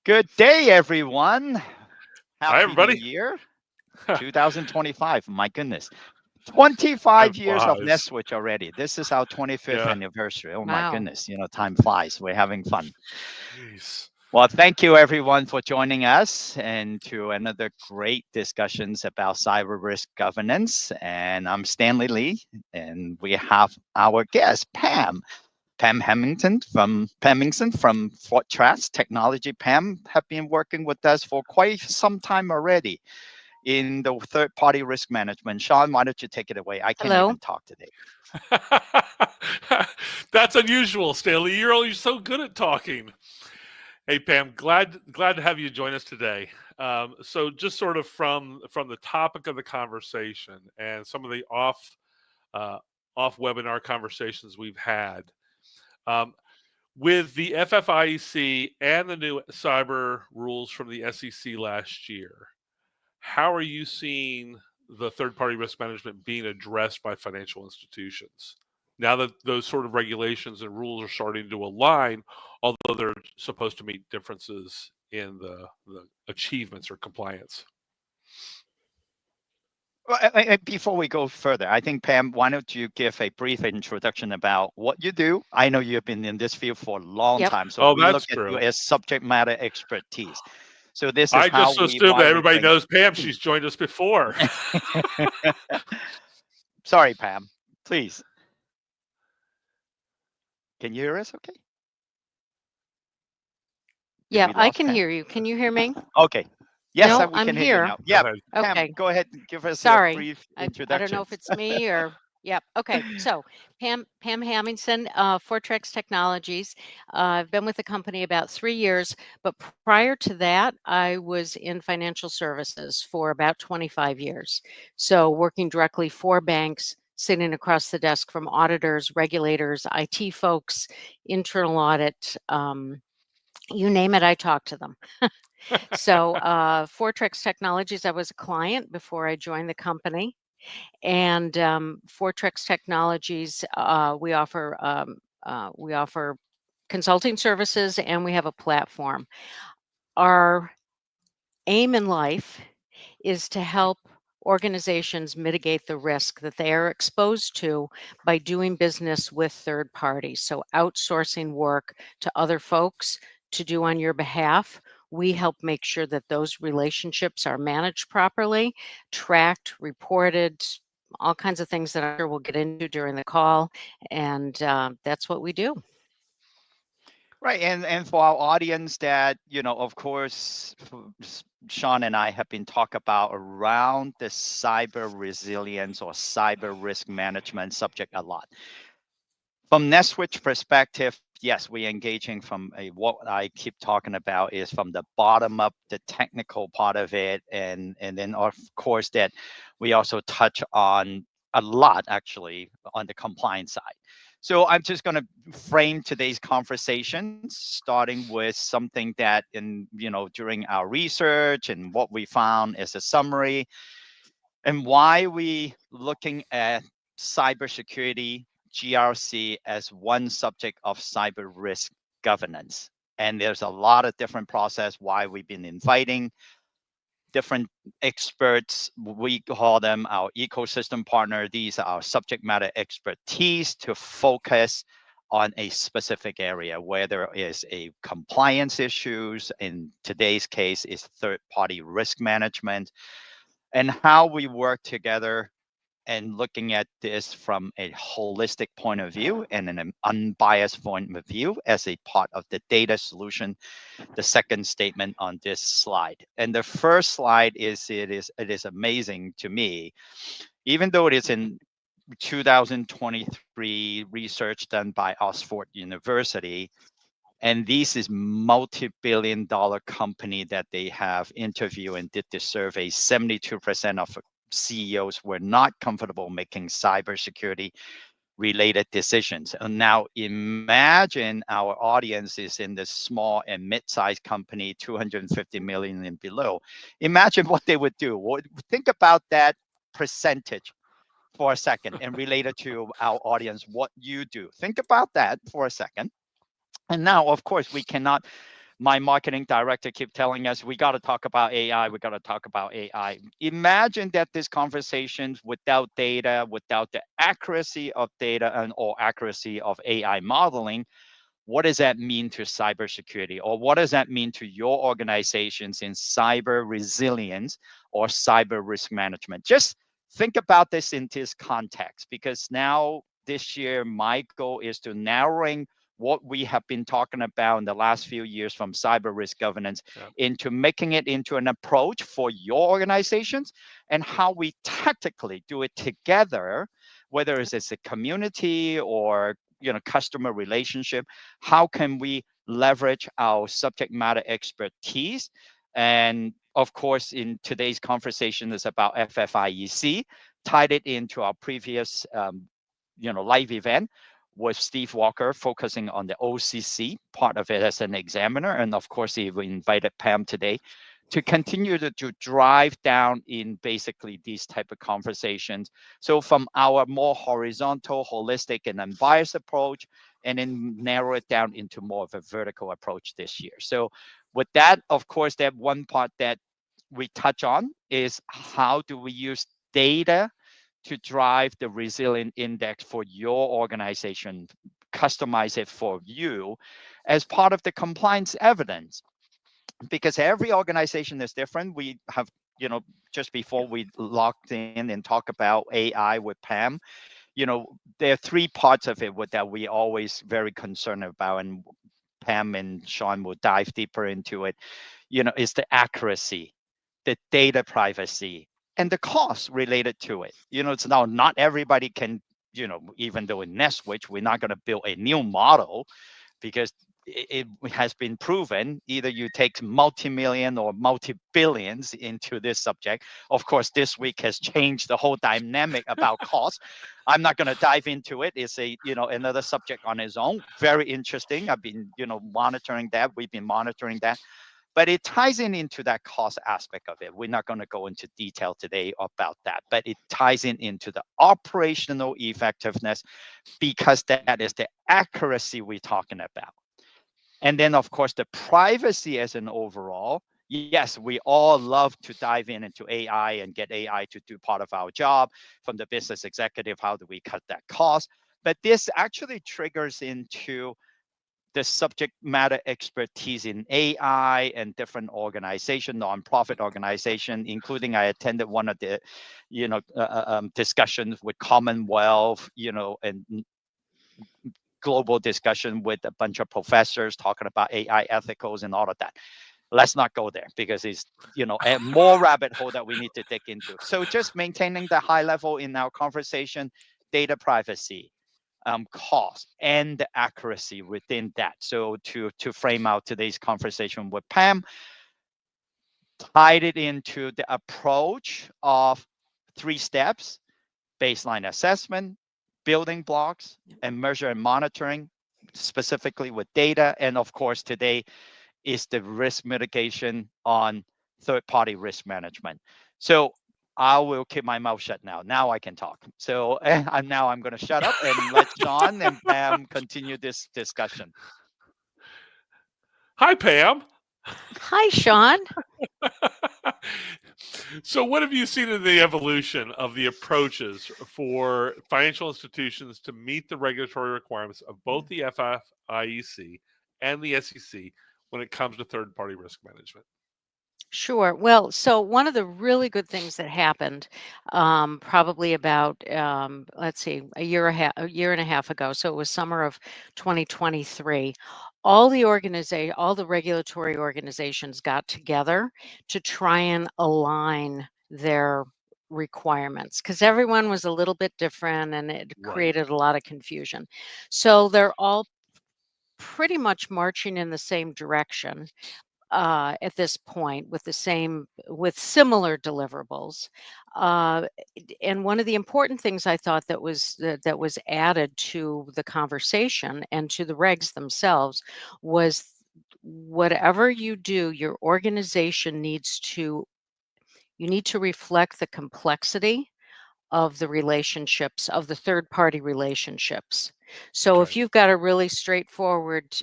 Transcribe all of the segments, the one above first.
Good day, everyone. Hi, Happy New everybody. Year, 2025. My goodness. Time 25 years of flies. NetSwitch already. This is our 25th Yeah. anniversary. Oh, my Wow. goodness. Time flies. We're having fun. Jeez. Well, thank you, everyone, for joining us and to another great discussions about cyber risk governance. And I'm Stanley Lee, and we have our guest, Pam Hemmingson from Fortress Technology. Pam have been working with us for quite some time already in the third-party risk management. Sean, why don't you take it away? I can't Hello. even talk today. That's unusual, Stanley. You're always so good at talking. Hey, Pam. Glad to have you join us today. So, just sort of from the topic of the conversation and some of the uh, off webinar conversations we've had. Um, with the FFIEC and the new cyber rules from the SEC last year, how are you seeing the third party risk management being addressed by financial institutions now that those sort of regulations and rules are starting to align, although they're supposed to meet differences in the achievements or compliance? Well, before we go further, I think, Pam, why don't you give a brief introduction about what you do? I know you've been in this field for a long Yep. time, so Oh, we look that's at you true. as subject matter expertise. So this is I how just we assume why that we everybody bring. knows Pam. She's joined us before. Sorry, Pam. Please, can you hear us? Okay. Did Yeah, we I lost can Pam? hear you. Can you hear me? Okay. Yes, No, we I'm can hear you here. now. Go Yeah, ahead. Pam, Okay. go ahead and give us your Sorry. brief I don't know if introductions. it's me or yep. Okay. So Pam Hamilton, Fortrex Technologies. I've been with the company about 3 years, but prior to that, I was in financial services for about 25 years. So working directly for banks, sitting across the desk from auditors, regulators, IT folks, internal audit. You name it, I talk to them. So, Fortrex Technologies, I was a client before I joined the company. And Fortrex Technologies, we offer consulting services, and we have a platform. Our aim in life is to help organizations mitigate the risk that they are exposed to by doing business with third parties. So, outsourcing work to other folks to do on your behalf. We help make sure that those relationships are managed properly, tracked, reported, all kinds of things that I'm sure we'll get into during the call. And that's what we do. Right, and for our audience that, of course, Sean and I have been talk about around the cyber resilience or cyber risk management subject a lot. From NetSwitch perspective, yes, we're engaging from what I keep talking about is from the bottom up, the technical part of it, and then of course that we also touch on a lot actually on the compliance side. So I'm just going to frame today's conversation, starting with something that during our research and what we found as a summary, and why we looking at cybersecurity GRC as one subject of cyber risk governance. And there's a lot of different process why we've been inviting different experts. We call them our ecosystem partner. These are our subject matter expertise to focus on a specific area where there is a compliance issues. In today's case is third party risk management, and how we work together and looking at this from a holistic point of view and an unbiased point of view as a part of the data solution, the second statement on this slide. And the first slide it is amazing to me, even though it is in 2023 research done by Oxford University, and this is multi-billion-dollar company that they have interviewed and did this survey. 72% of CEOs were not comfortable making cybersecurity related decisions. And now imagine our audience is in the small and mid-sized company, 250 million and below. Imagine what they would do. Think about that percentage for a second and relate it to our audience, what you do. Think about that for a second. And now, of course, we cannot my marketing director keep telling us we got to talk about AI. We got to talk about AI. Imagine that this conversation without data, without the accuracy of data and or accuracy of AI modeling, what does that mean to cybersecurity, or what does that mean to your organizations in cyber resilience or cyber risk management? Just think about this in this context, because now this year my goal is to narrowing what we have been talking about in the last few years from cyber risk governance into making it into an approach for your organizations, and how we tactically do it together, whether it's a community or customer relationship. How can we leverage our subject matter expertise? And of course, in today's conversation is about FFIEC, tied it into our previous live event with Steve Walker, focusing on the OCC part of it as an examiner. And of course, we invited Pam today to continue to drive down in basically these type of conversations. So from our more horizontal, holistic, and unbiased approach, and then narrow it down into more of a vertical approach this year. So with that, of course, that one part that we touch on is how do we use data to drive the resilient index for your organization, customize it for you as part of the compliance evidence, because every organization is different. We have, just before we locked in and talk about AI with Pam, there are three parts of it that we always very concerned about, and Pam and Sean will dive deeper into it. Is the accuracy, the data privacy, and the cost related to it. It's now not everybody can, even though in NestSwitch, we're not going to build a new model, because it has been proven either you take multi-million or multi-billions into this subject. Of course, this week has changed the whole dynamic about cost. I'm not going to dive into it. It's another subject on its own. Very interesting. I've been monitoring that. We've been monitoring that. But it ties into that cost aspect of it. We're not going to go into detail today about that, but it ties into the operational effectiveness, because that is the accuracy we're talking about. And then, of course, the privacy as an overall. Yes, we all love to dive into AI and get AI to do part of our job. From the business executive, how do we cut that cost? But this actually triggers into the subject matter expertise in AI and different organization, nonprofit organization, including I attended one of the, discussions with Commonwealth, and global discussion with a bunch of professors talking about AI ethicals and all of that. Let's not go there, because it's a more rabbit hole that we need to dig into. So just maintaining the high level in our conversation, data privacy, cost, and the accuracy within that. So to frame out today's conversation with Pam, tied it into the approach of 3 steps: baseline assessment, building blocks, and measure and monitoring, specifically with data. And of course, today is the risk mitigation on third-party risk management. So I will keep my mouth shut now. Now I can talk. So now I'm going to shut up and let Sean and Pam continue this discussion. Hi, Pam. Hi, Sean. So, what have you seen in the evolution of the approaches for financial institutions to meet the regulatory requirements of both the FFIEC and the SEC when it comes to third party risk management? Sure. Well, so one of the really good things that happened, probably about, let's see, a year and a half ago. So it was summer of 2023. All the regulatory organizations got together to try and align their requirements, because everyone was a little bit different and it Right. created a lot of confusion. So they're all pretty much marching in the same direction at this point, with similar deliverables. Uh, and one of the important things I thought that was added to the conversation and to the regs themselves was, whatever you do, your organization you need to reflect the complexity of the relationships, of the third-party relationships. So if Okay. you've got a really straightforward,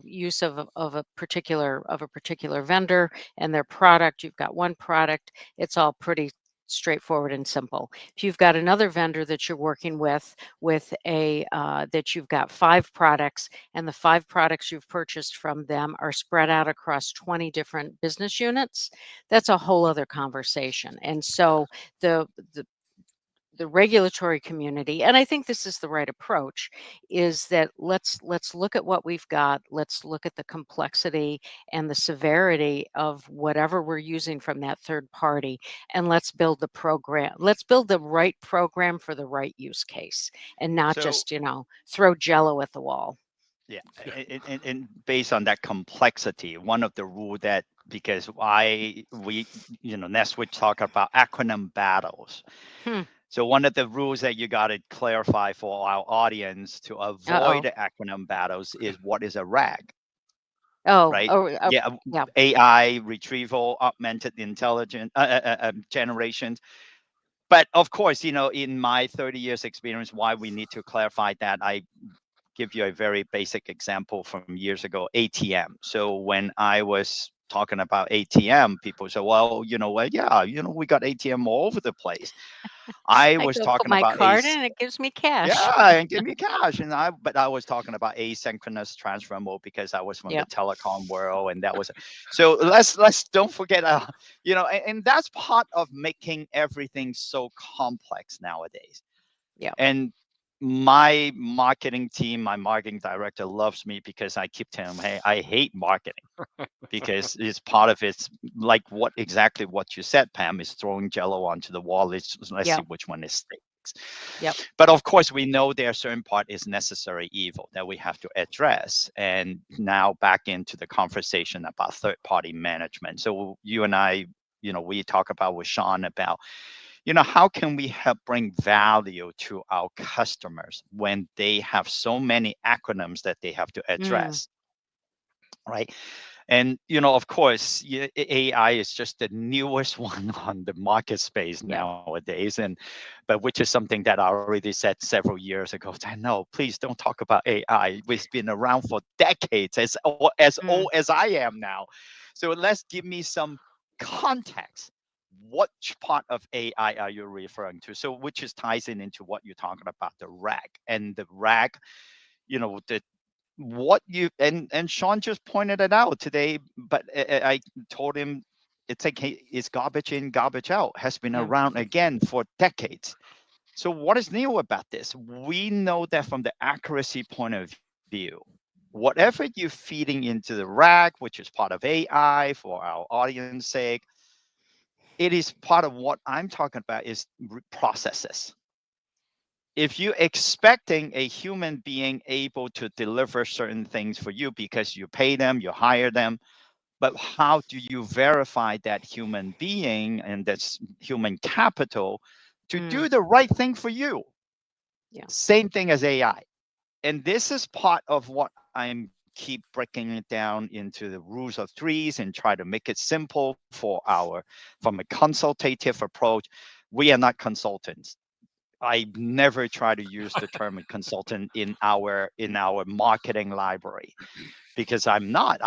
use of a particular vendor and their product, you've got one product, it's all pretty straightforward and simple. If you've got another vendor that you're working with a that you've got 5 products, and the 5 products you've purchased from them are spread out across 20 different business units, that's a whole other conversation. And so the the the regulatory community, and I think this is the right approach, is that let's look at what we've got. Let's look at the complexity and the severity of whatever we're using from that third party, and let's build the program. Let's build the right program for the right use case, and not So just throw Jello at the wall. yeah, Yeah. and based on that complexity, one of the rule that because next we talk about acronym battles. Hmm. So one of the rules that you got to clarify for our audience to avoid Uh-oh. the acronym battles is what is a RAG, Oh, right? oh, Yeah, yeah. AI, retrieval, augmented intelligence generations. But of course, in my 30 years experience, why we need to clarify that, I give you a very basic example from years ago, ATM. So when I was talking about ATM, people say, well, what? Yeah, we got ATM all over the place. I I was go put talking my about card in and it gives me cash. yeah, and give me cash. But I was talking about asynchronous transfer mode because I was from the Yep. telecom world, and that was so. Let's don't forget, and that's part of making everything so complex nowadays. Yep. And my marketing team, my marketing director loves me because I keep telling him, hey, I hate marketing because it's part of it's like exactly what you said, Pam, is throwing Jello onto the wall. Let's see Yep. which one is sticks. Yep. But of course, we know there are certain part is necessary evil that we have to address. And now back into the conversation about third party management. So you and I, we talk about with Sean about how can we help bring value to our customers when they have so many acronyms that they have to Mm. address, right? And of course, AI is just the newest one on the market space Yep. nowadays, but which is something that I already said several years ago. That no, please don't talk about AI. It's been around for decades, as Mm. old as I am now. So let's give me some context. Which part of AI are you referring to? So which is ties into what you're talking about, the RAG, and the RAG, the what you and Sean just pointed it out today, but I told him it's like, hey, it's garbage in, garbage out, has been Yeah. around again for decades. So what is new about this? We know that from the accuracy point of view, whatever you're feeding into the rack, which is part of AI for our audience sake, it is part of what I'm talking about is processes. If you're expecting a human being able to deliver certain things for you because you pay them, you hire them, but how do you verify that human being and that's human capital to Mm. do the right thing for you? Yeah. Same thing as AI. And this is part of what I'm keep breaking it down into the rules of threes and try to make it simple from a consultative approach. We are not consultants. I never try to use the term consultant in our marketing library because I'm not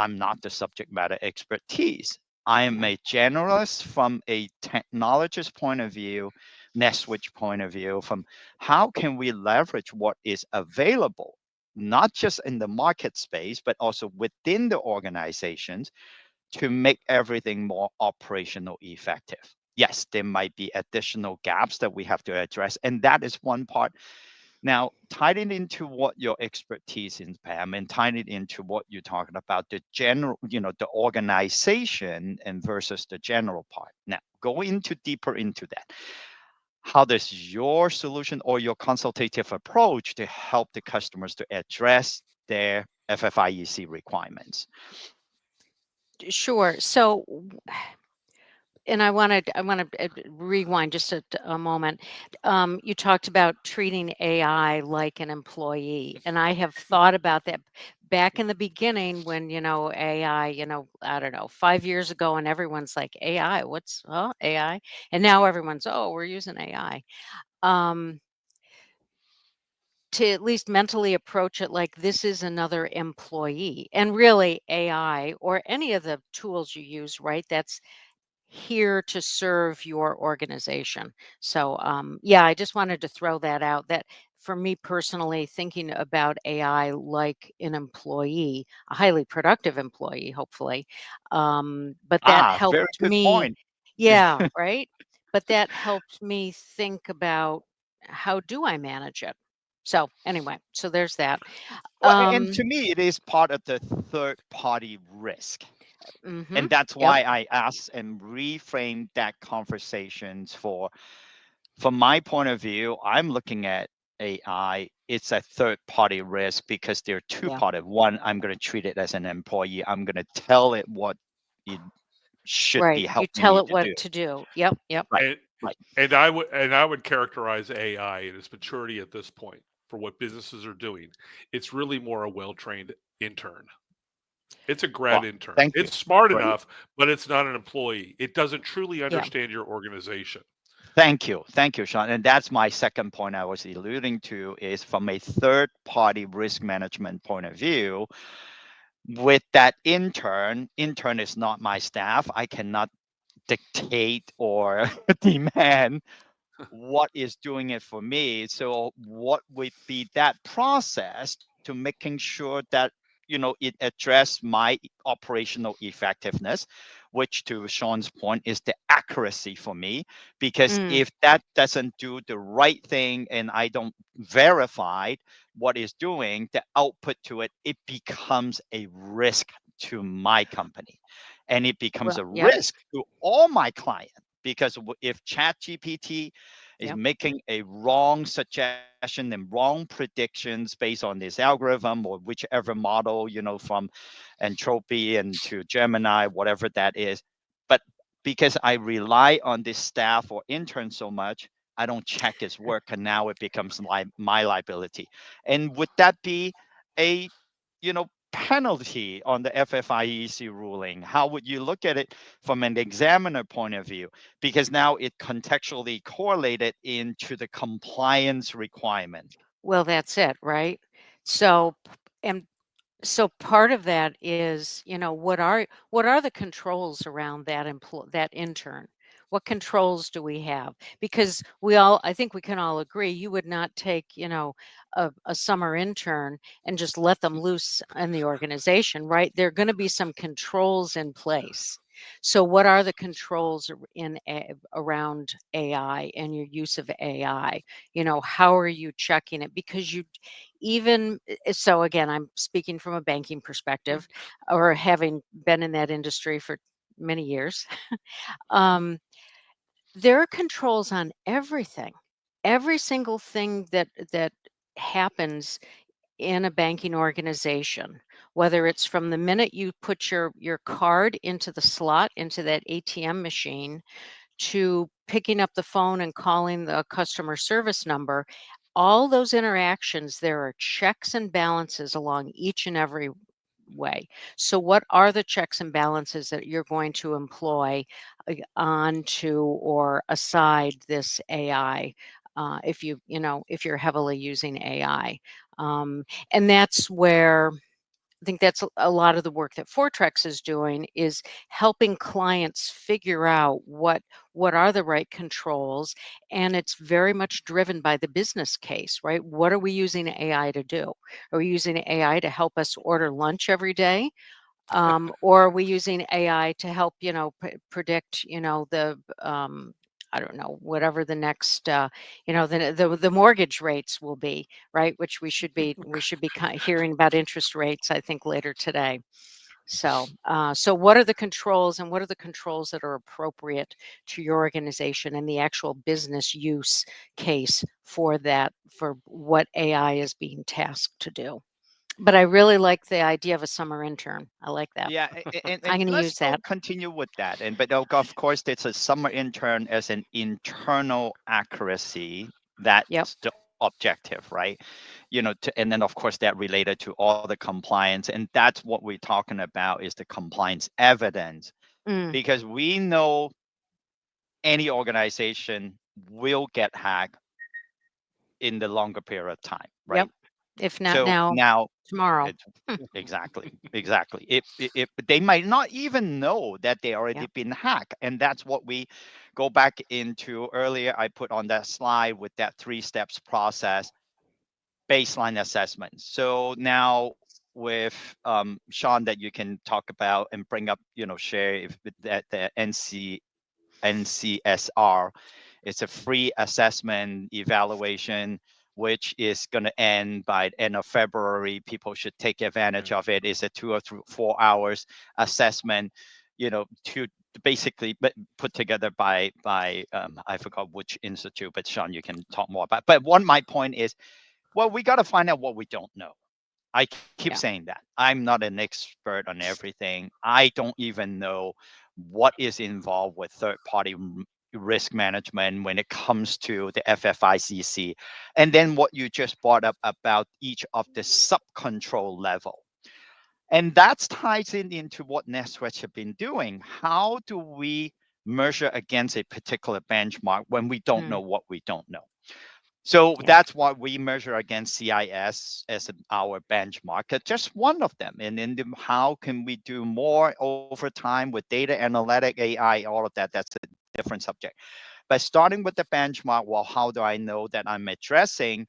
the subject matter expertise. I am Yeah. a generalist from a technologist point of view, NetSwitch point of view, from how can we leverage what is available, not just in the market space, but also within the organizations to make everything more operational effective. Yes, there might be additional gaps that we have to address, and that is one part. Now, tied it into what your expertise is, Pam, and tied it into what you're talking about, the general, the organization and versus the general part. Now, go into deeper into that. How does your solution or your consultative approach to help the customers to address their FFIEC requirements? Sure. So, and I want to rewind just a moment. You talked about treating AI like an employee, and I have thought about that back in the beginning when AI, I don't know, 5 years ago, and everyone's like AI, what's AI, and now everyone's we're using AI. um, to at least mentally approach it like this is another employee. And really, AI or any of the tools you use, right? That's here to serve your organization. So, yeah, I just wanted to throw that out. That for me personally, thinking about AI like an employee, a highly productive employee, hopefully, but that Very helped good me. point. Yeah, right. But that helped me think about how do I manage it. So anyway, so there's that. Well, and to Um, me, it is part of the third party risk. And that's yep, why I asked and reframed that conversations for, from my point of view, I'm looking at AI, it's a third party risk because there are two yeah, parts. One, I'm going to treat it as an employee. I'm going to tell it what it should be right. You helping tell me it to what do. to do. Yep, yep, Right, And right. I would characterize AI in its maturity at this point for what businesses are doing. It's really more a well-trained intern. It's a grad Well, intern. thank you. It's smart Great. enough, but it's not an employee. It doesn't truly yeah. understand your organization. Thank you. Thank you, Sean. And that's my second point I was alluding to is from a third party risk management point of view, with that intern is not my staff. I cannot dictate or demand what is doing it for me. So what would be that process to making sure that it address my operational effectiveness, which to Sean's point is the accuracy for me. Because Mm, if that doesn't do the right thing and I don't verify what is doing, the output to it, it becomes a risk to my company. And it becomes well, a yep, risk to all my clients because if ChatGPT is yep. making a wrong suggestion and wrong predictions based on this algorithm or whichever model, from Entropy and to Gemini, whatever that is. But because I rely on this staff or intern so much, I don't check his work, and now it becomes my liability. And would that be a, penalty on the FFIEC ruling? How would you look at it from an examiner point of view? Because now it contextually correlated into the compliance requirement. Well, that's it, right? So, and so part of that is, what are the controls around that intern? What controls do we have? Because I think we can all agree, you would not take, a summer intern and just let them loose in the organization, right? There are going to be some controls in place. So, what are the controls around AI and your use of AI? How are you checking it? Because so again, I'm speaking from a banking perspective or having been in that industry for many years. um, there are controls on everything. Every single thing that happens in a banking organization, whether it's from the minute you put your card into the slot into that ATM machine to picking up the phone and calling the customer service number, all those interactions, there are checks and balances along each and every way. So, what are the checks and balances that you're going to employ onto or aside this AI? If you're heavily using AI, and that's where I think that's a lot of the work that Fortrex is doing is helping clients figure out what are the right controls, and it's very much driven by the business case, right? What are we using AI to do? Are we using AI to help us order lunch every day? Or are we using AI to help, predict, I don't know, whatever the next, the mortgage rates will be, right? Which we should be hearing about interest rates, I think, later today. So what are the controls, and what are the controls that are appropriate to your organization and the actual business use case for that, for what AI is being tasked to do? But I really like the idea of a summer intern. I like that. Yeah, I'm and going to let's use still that. continue with that. And but of course, it's a summer intern as an internal accuracy. Yep. That's the objective, right? And then of course that related to all the compliance, and that's what we're talking about is the compliance evidence, Mm, because we know any organization will get hacked in the longer period of time, Yep. right? If not So now, now tomorrow. it's exactly. If they might not even know that they Yeah. already been hacked, and that's what we go back into earlier. I put on that slide with that 3 steps process, baseline assessment. So now with Sean, that you can talk about and bring up, share if that the NCSR. It's a free assessment evaluation, which is going to end by the end of February. People should take advantage of it. It's a 2 or 4 hours assessment, to basically put together by I forgot which institute, but Sean, you can talk more about. But my point is, well, we got to find out what we don't know. I keep Yeah. saying that. I'm not an expert on everything. I don't even know what is involved with third party risk management when it comes to the FFIEC. And then what you just brought up about each of the sub control level. And that ties into what NetSwitch have been doing. How do we measure against a particular benchmark when we don't know Mm, what we don't know? So yeah. that's why we measure against CIS as our benchmark, just one of them. And then how can we do more over time with data analytic, AI, all of that? That's a different subject. But starting with the benchmark, well, how do I know that I'm addressing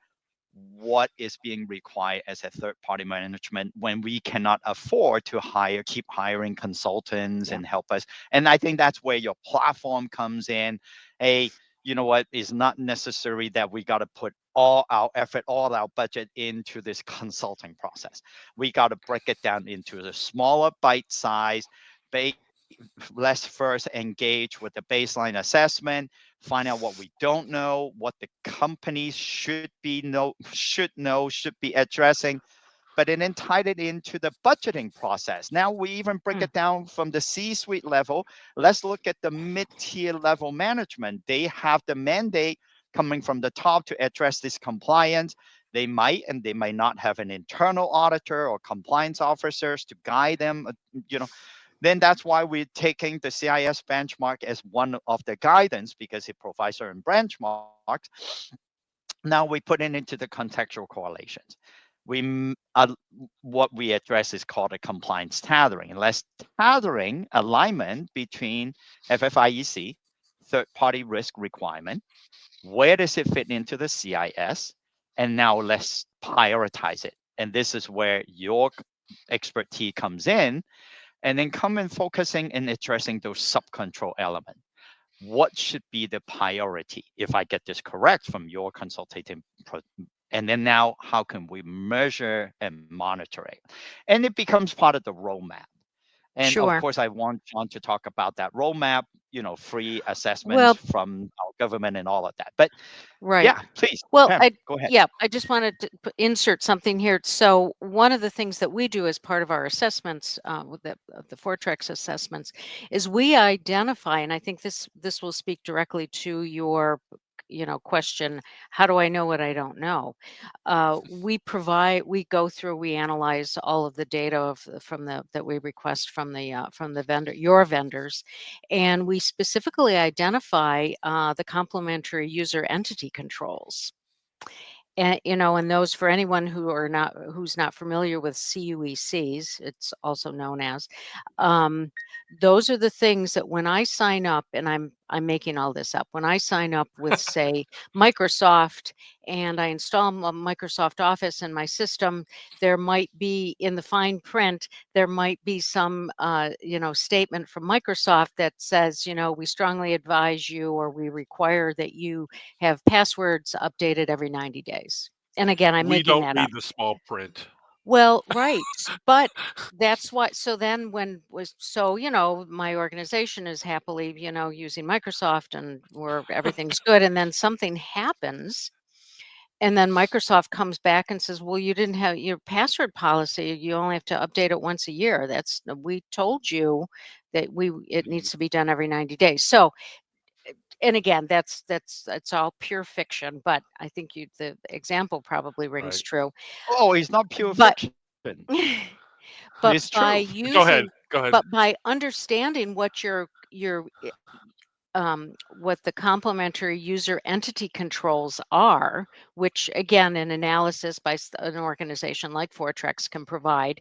what is being required as a third party management when we cannot afford to keep hiring consultants Yeah. and help us? And I think that's where your platform comes in. A, you know what, it's not necessary that we got to put all our effort, all our budget into this consulting process. We got to break it down into the smaller bite size. Let's first engage with the baseline assessment, find out what we don't know, what the companies should be addressing, but then tied it into the budgeting process. Now we even break Mm, it down from the C-suite level. Let's look at the mid-tier level management. They have the mandate coming from the top to address this compliance. They might and they might not have an internal auditor or compliance officers to guide them. Then that's why we're taking the CIS benchmark as one of the guidance because it provides certain benchmarks. Now we put it into the contextual correlations. What we address is called a compliance tethering. Less tethering alignment between FFIEC, third-party risk requirement. Where does it fit into the CIS? And now let's prioritize it. And this is where your expertise comes in, and then come in focusing and addressing those sub-control elements. What should be the priority if I get this correct from your consultative and then now how can we measure and monitor it? And it becomes part of the roadmap. And of sure. course, I want John to talk about that roadmap, free assessments Well, from our government and all of that. But right. yeah, please, Well, Pam, go ahead. I just wanted to insert something here. So one of the things that we do as part of our assessments, with the Fortrex assessments, is we identify, and I think this will speak directly to your question, how do I know what I don't know? We go through, we analyze all of the data from the that we request from the vendor, your vendors, and we specifically identify the complementary user entity controls. And those, for anyone who's not familiar with CUECs, it's also known as, um, those are the things that when I sign up, and I'm making all this up, when I sign up with, say, Microsoft, and I install Microsoft Office in my system, there might be in the fine print, there might be some statement from Microsoft that says, we strongly advise you, or we require that you have passwords updated every 90 days. And again, I'm We making don't that read up. the small print. Well, right. But that's why. So then my organization is happily, using Microsoft, and where everything's good. And then something happens. And then Microsoft comes back and says, well, you didn't have your password policy. You only have to update it once a year. We told you that it needs to be done every 90 days. So, and again, that's all pure fiction, but I think the example probably rings Right. true. Oh, it's not pure But fiction. but It's by truth. Go ahead. using Go ahead. but by understanding what your what the complementary user entity controls are, which again, an analysis by an organization like Fortrex can provide.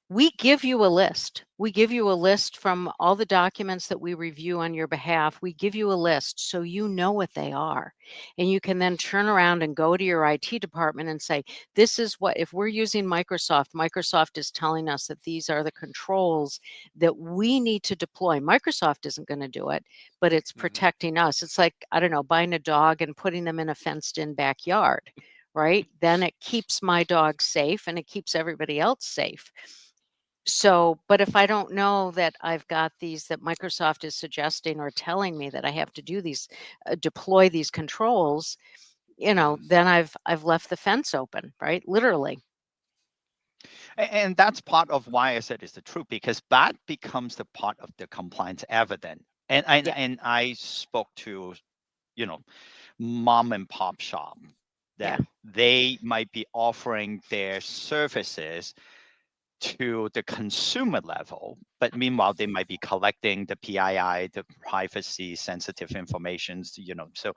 We give you a list. We give you a list from all the documents that we review on your behalf. We give you a list so you know what they are. And you can then turn around and go to your IT department and say, this is what, if we're using Microsoft is telling us that these are the controls that we need to deploy. Microsoft isn't going to do it, but it's protecting us. It's like, I don't know, buying a dog and putting them in a fenced in backyard, right? Then it keeps my dog safe and it keeps everybody else safe. So, but if I don't know that I've got these, that Microsoft is suggesting or telling me that I have to do these, deploy these controls, then I've left the fence open, right? Literally. And that's part of why I said it's the truth, because that becomes the part of the compliance evidence. Yeah. And I spoke to, you know, mom and pop shop Yeah. that they might be offering their services to the consumer level, but meanwhile they might be collecting the PII, the privacy sensitive information, so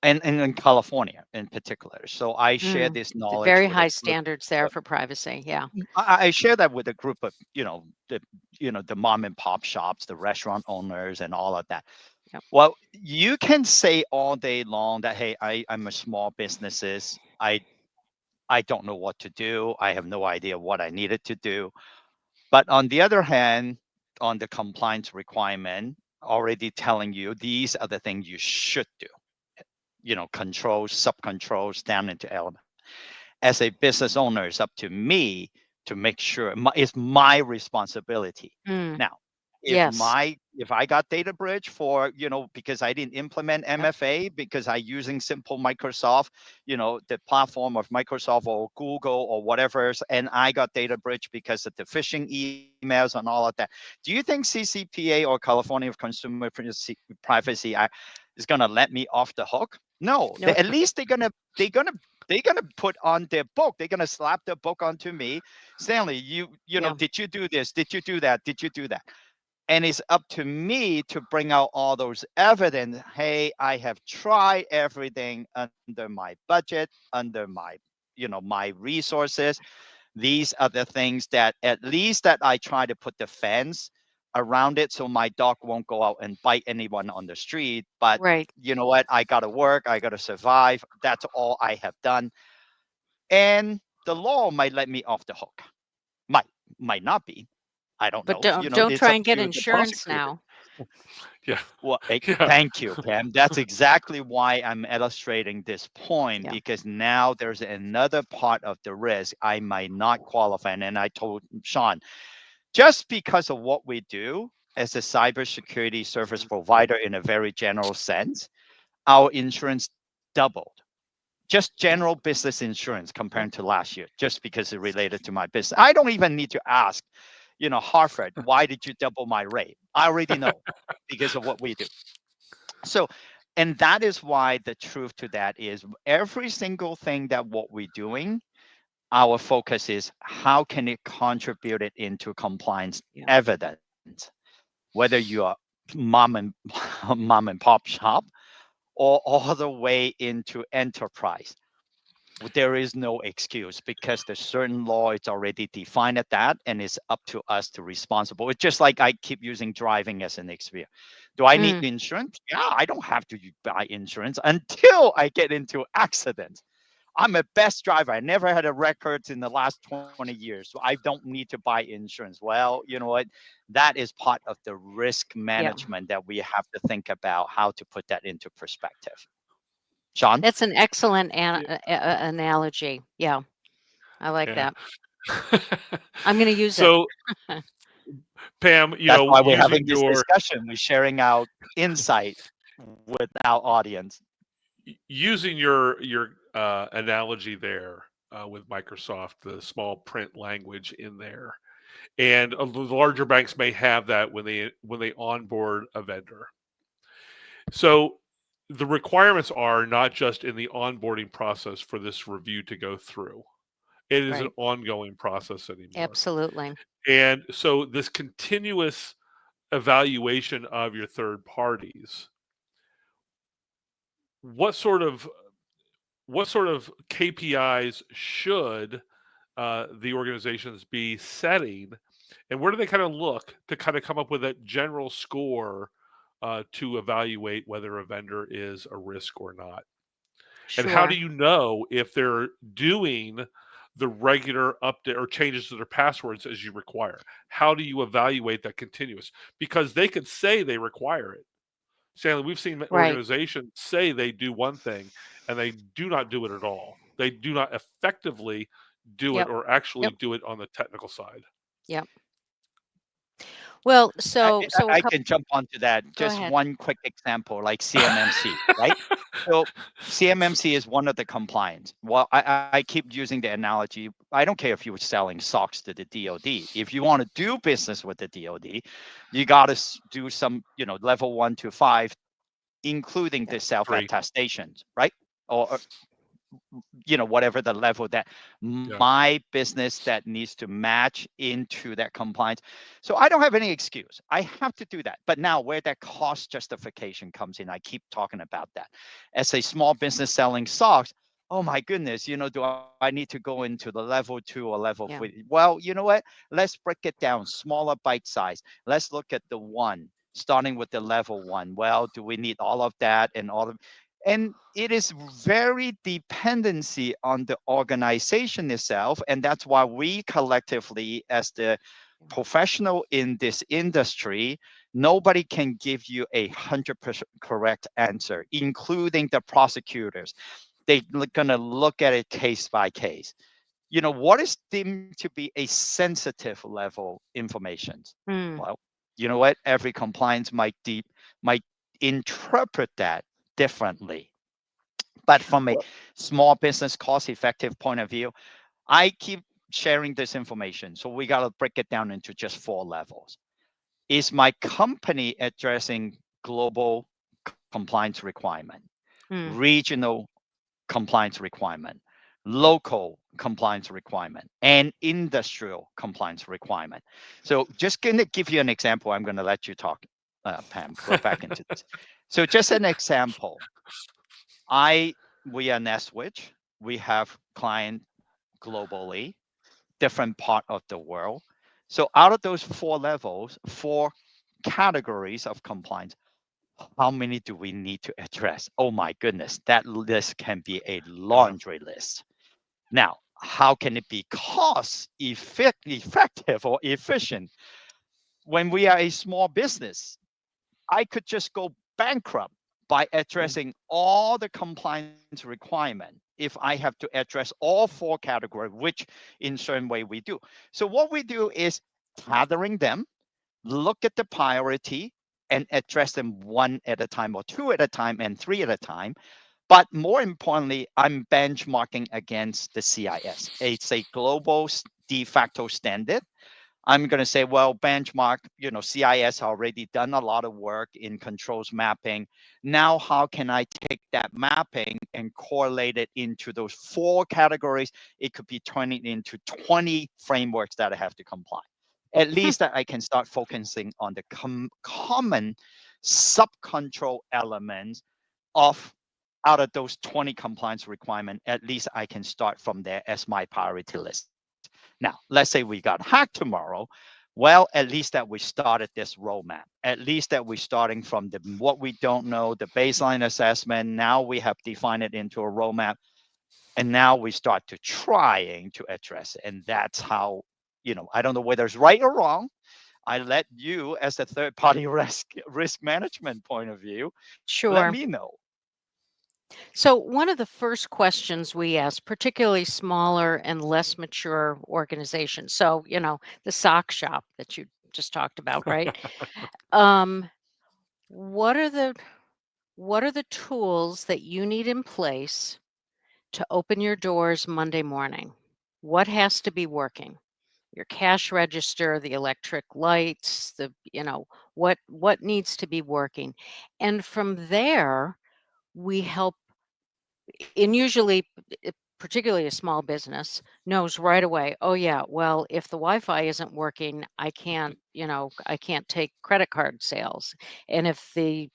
and in California in particular. So I share this knowledge Very with a high group. standards there for privacy. Yeah. I share that with a group of, the mom and pop shops, the restaurant owners, and all of that. Yep. Well, you can say all day long that, hey, I'm a small businesses. I don't know what to do. I have no idea what I needed to do. But on the other hand, on the compliance requirement, already telling you these are the things you should do. Controls, subcontrols, down into element. As a business owner, it's up to me to make sure it's my responsibility. Now, Yes. if I got data bridge for, because I didn't implement MFA because I using simple Microsoft, the platform of Microsoft or Google or whatever, and I got data bridge because of the phishing emails and all of that. Do you think CCPA or California Consumer Privacy Act is going to let me off the hook? No, No. at least they're gonna put on their book. They're gonna slap their book onto me. Stanley, did you do this? Did you do that? Did you do that? And it's up to me to bring out all those evidence. Hey, I have tried everything under my budget, under my resources. These are the things that at least that I try to put the fence around it so my dog won't go out and bite anyone on the street. But Right. you know what? I gotta work. I gotta survive. That's all I have done. And the law might let me off the hook. Might might not be. I don't But know. don't It's try up and get to the insurance prosecutor. now. Yeah. Well, Yeah. thank you, Pam. That's exactly why I'm illustrating this point, Yeah. because now there's another part of the risk I might not qualify. And I told Sean, just because of what we do as a cybersecurity service provider in a very general sense, our insurance doubled. Just Yeah. general business insurance Yep. compared to last year, just because it related to my business. I don't even need to ask, Hartford, why did you double my rate? I already know because of what we do. So, and that is why the truth to that is every single thing that what we're doing, our focus is how can it contribute it into compliance Yeah. evidence, whether you are mom and mom and pop shop or all the way into enterprise. There is no excuse because the certain law it's already defined at that, and it's up to us to responsible. It's just like I keep using driving as an experience. Do I need insurance? Yeah, I don't have to buy insurance until I get into accidents. I'm a best driver. I never had a record in the last 20 years, so I don't need to buy insurance. Well, you know what? That is part of the risk Yeah. management that we have to think about how to put that into perspective. Sean? That's an excellent Yeah. analogy. Yeah. I like Yeah. that. I'm going to use it. So, Pam, That's why we're using having this your discussion. We're sharing our insight with our audience. analogy there with Microsoft, the small print language in there, and the larger banks may have that when they onboard a vendor. So the requirements are not just in the onboarding process for this review to go through. It is an Right. ongoing process anymore. Absolutely. And so this continuous evaluation of your third parties, what sort of KPIs should the organizations be setting, and where do they kind of look to kind of come up with a general score to evaluate whether a vendor is a risk or not? And how do Sure. you know if they're doing the regular update or changes to their passwords as you require? How do you evaluate that continuous? Because they could say they require it. Stanley, we've seen Right. organizations say they do one thing and they do not do it at all. They do not effectively do it Yep. or actually Yep. do it on the technical side. Yep. Well, I, so a I couple. can jump onto that. Go Just ahead. one quick example, like CMMC, right? So CMMC is one of the compliance. Well, I keep using the analogy. I don't care if you were selling socks to the DoD. If you want to do business with the DoD, you got to do some, level 1 to 5, including Yep. the Three. self-attestations, right? Or whatever the level that Yeah. my business that needs to match into that compliance. So I don't have any excuse. I have to do that. But now where that cost justification comes in, I keep talking about that. As a small business selling socks, oh my goodness, do I need to go into the level 2 or level Yeah. 3? Well, you know what? Let's break it down, smaller bite size. Let's look at the one, starting with the level 1. Well, do we need all of that and all of, and it is very dependency on the organization itself, and that's why we collectively as the professional in this industry, nobody can give you 100% correct answer, including the prosecutors. They're gonna look at it case by case. What is deemed to be a sensitive level information? Mm. Well, you know what, every compliance might interpret that differently. But from a Well, small business cost effective point of view, I keep sharing this information. So we got to break it down into just 4 levels. Is my company addressing global compliance requirement, mm. regional compliance requirement, local compliance requirement, and industrial compliance requirement? So just going to give you an example. I'm going to let you talk, Pam, go back into this. So just an example. We are NetSwitch. We have client globally, different part of the world. So out of those 4 levels, 4 categories of compliance, how many do we need to address? Oh my goodness, that list can be a Yeah. laundry list. Now, how can it be effective or efficient? When we are a small business, I could just go bankrupt by Mm. addressing all the compliance requirement if I have to address all 4 categories, which in certain way we do. So what we do is gathering them, look at the priority, and address them one at a time or 2 at a time and 3 at a time. But more importantly, I'm benchmarking against the CIS. It's a global de facto standard. I'm going to say, well, benchmark, CIS already done a lot of work in controls mapping. Now, how can I take that mapping and correlate it into those 4 categories? It could be turning into 20 frameworks that I have to comply. At least that I can start focusing on the common sub-control elements of out of those 20 compliance requirements. At least I can start from there as my priority list. Now, let's say we got hacked tomorrow. Well, at least that we started this roadmap. At least that we're starting from the what we don't know, the baseline assessment. Now we have defined it into a roadmap, and now we start to trying to address it. And that's how, I don't know whether it's right or wrong. I let you, as a third party risk management point of view, let Sure. me know. So, one of the first questions we ask, particularly smaller and less mature organizations, so, the sock shop that you just talked about, right? Um, what are the what are the tools that you need in place to open your doors Monday morning? What has to be working? Your cash register, the electric lights, what needs to be working? And from there, we help, and usually particularly a small business, knows right away, oh yeah, well, if the Wi-Fi isn't working, I can't take credit card sales. And if the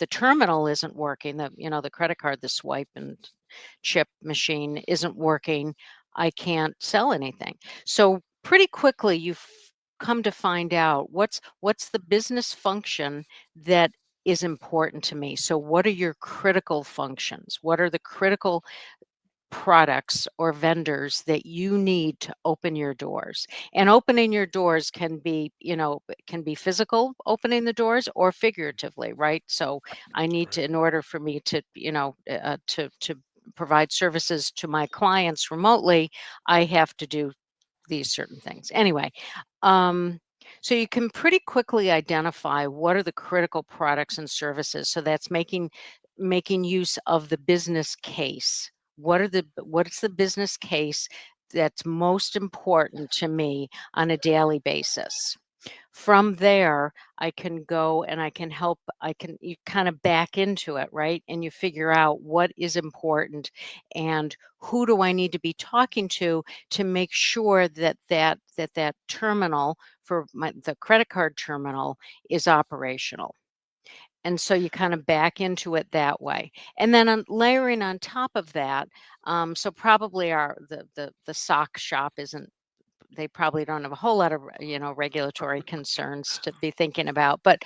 terminal isn't working, the credit card, the swipe and chip machine isn't working, I can't sell anything. So pretty quickly come to find out what's the business function that is important to me. So what are your critical functions? What are the critical products or vendors that you need to open your doors? And opening your doors can be physical, opening the doors, or figuratively, right? So I need Right. to, in order for me to, to provide services to my clients remotely, I have to do these certain things. Anyway, um, so you can pretty quickly identify what are the critical products and services. So that's making use of the business case. What's the business case that's most important to me on a daily basis? From there, I can go and you kind of back into it, right? And you figure out what is important and who do I need to be talking to make sure that terminal for the credit card terminal is operational. And so you kind of back into it that way. And then layering on top of that, so probably the sock shop isn't they probably don't have a whole lot of regulatory concerns to be thinking about, but